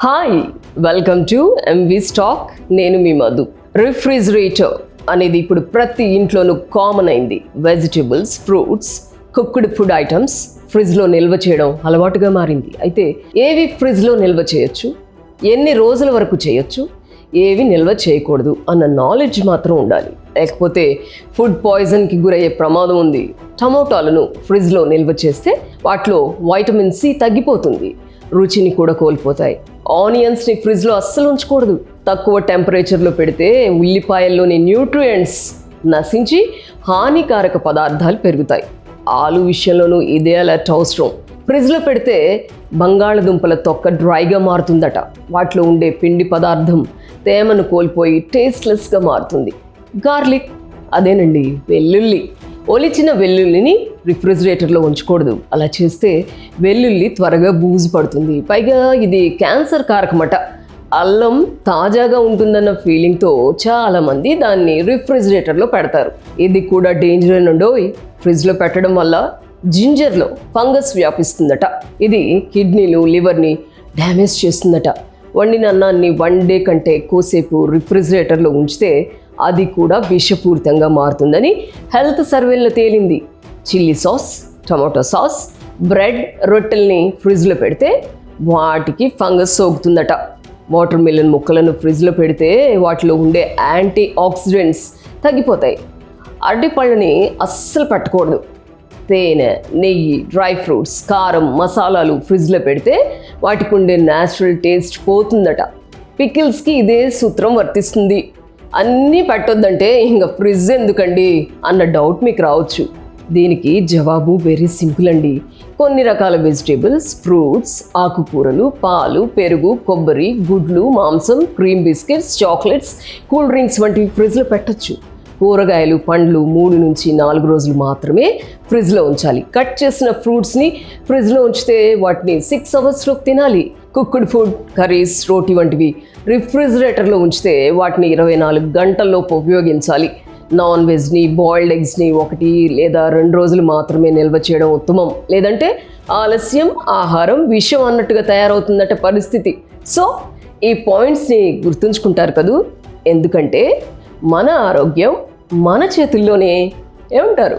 Hi, welcome to MV stock. నేను మీ Madhu. Refrigerator అనేది ఇప్పుడు ప్రతి ఇంట్లోనూ కామన్ అయింది. Vegetables, fruits, cooked food items ఫ్రిడ్జ్లో నిల్వ చేయడం అలవాటుగా మారింది. అయితే ఏవి ఫ్రిడ్జ్లో నిల్వ చేయొచ్చు, ఎన్ని రోజుల వరకు చేయొచ్చు, ఏవి నిల్వ చేయకూడదు అన్న నాలెడ్జ్ మాత్రం ఉండాలి. లేకపోతే ఫుడ్ పాయిజన్కి గురయ్యే ప్రమాదం ఉంది. టమోటాలను ఫ్రిడ్జ్లో నిల్వ చేస్తే వాటిలో వైటమిన్ సి తగ్గిపోతుంది, రుచిని కూడా కోల్పోతాయి. ఆనియన్స్ని ఫ్రిడ్జ్లో అస్సలు ఉంచకూడదు. తక్కువ టెంపరేచర్లో పెడితే ఉల్లిపాయల్లోని న్యూట్రియంట్స్ నశించి హానికారక పదార్థాలు పెరుగుతాయి. ఆలు విషయంలోనూ ఇదే అలర్ట్ అవసరం. ఫ్రిడ్జ్లో పెడితే బంగాళదుంపల తొక్క డ్రైగా మారుతుందట. వాటిలో ఉండే పిండి పదార్థం తేమను కోల్పోయి టేస్ట్లెస్గా మారుతుంది. గార్లిక్, అదేనండి వెల్లుల్లి. ఒలిచిన వెల్లుల్లిని రిఫ్రిజిరేటర్లో ఉంచకూడదు. అలా చేస్తే వెల్లుల్లి త్వరగా బూజు పడుతుంది. పైగా ఇది క్యాన్సర్ కారకమట. అల్లం తాజాగా ఉంటుందన్న ఫీలింగ్తో చాలామంది దాన్ని రిఫ్రిజిరేటర్లో పెడతారు. ఇది కూడా డేంజర్ నుండి ఫ్రిడ్జ్లో పెట్టడం వల్ల జింజర్లో ఫంగస్ వ్యాపిస్తుందట. ఇది కిడ్నీలు, లివర్ని డ్యామేజ్ చేస్తుందట. వండిన అన్నాన్ని 1 డే కంటే ఎక్కువసేపు రిఫ్రిజిరేటర్లో ఉంచితే అది కూడా విషపూరితంగా మారుతుందని హెల్త్ సర్వేలో తేలింది. Chilli sauce, tomato sauce, bread, రొట్టెల్ని ఫ్రిడ్జ్లో పెడితే వాటికి ఫంగస్ సోకుతుందట. వాటర్ మిలన్ ముక్కలను ఫ్రిడ్జ్లో పెడితే వాటిలో ఉండే యాంటీ ఆక్సిడెంట్స్ తగ్గిపోతాయి. అరటిపళ్ళని అస్సలు పెట్టకూడదు. తేనె, నెయ్యి, డ్రై ఫ్రూట్స్, కారం, మసాలాలు ఫ్రిడ్జ్లో పెడితే వాటికి ఉండే న్యాచురల్ టేస్ట్ పోతుందట. పికిల్స్కి ఇదే సూత్రం వర్తిస్తుంది. అన్నీ పెట్టొద్దంటే ఇంకా ఫ్రిడ్జ్ ఎందుకండి అన్న డౌట్ మీకు రావచ్చు. దీనికి జవాబు వెరీ సింపుల్ అండి. కొన్ని రకాల వెజిటేబుల్స్, ఫ్రూట్స్, ఆకుకూరలు, పాలు, పెరుగు, కొబ్బరి, గుడ్లు, మాంసం, cream biscuits, chocolates, cool drinks వంటివి ఫ్రిడ్జ్లో పెట్టచ్చు. కూరగాయలు, పండ్లు 3 నుంచి 4 రోజులు మాత్రమే ఫ్రిడ్జ్లో ఉంచాలి. కట్ చేసిన ఫ్రూట్స్ని ఫ్రిడ్జ్లో ఉంచితే వాటిని 6 అవర్స్లోకి తినాలి. కుక్డ్ ఫుడ్, కర్రీస్, రోటీ వంటివి రిఫ్రిజిరేటర్లో ఉంచితే వాటిని 24 గంటల్లోపు ఉపయోగించాలి. నాన్ వెజ్ని, బాయిల్డ్ ఎగ్స్ని 1 లేదా 2 రోజులు మాత్రమే నిల్వ చేయడం ఉత్తమం. లేదంటే ఆలస్యం ఆహారం విషం అన్నట్టుగా తయారవుతుందట పరిస్థితి. సో ఈ పాయింట్స్ని గుర్తుంచుకుంటారు కదూ. ఎందుకంటే మన ఆరోగ్యం మన చేతుల్లోనే. ఏమంటారు?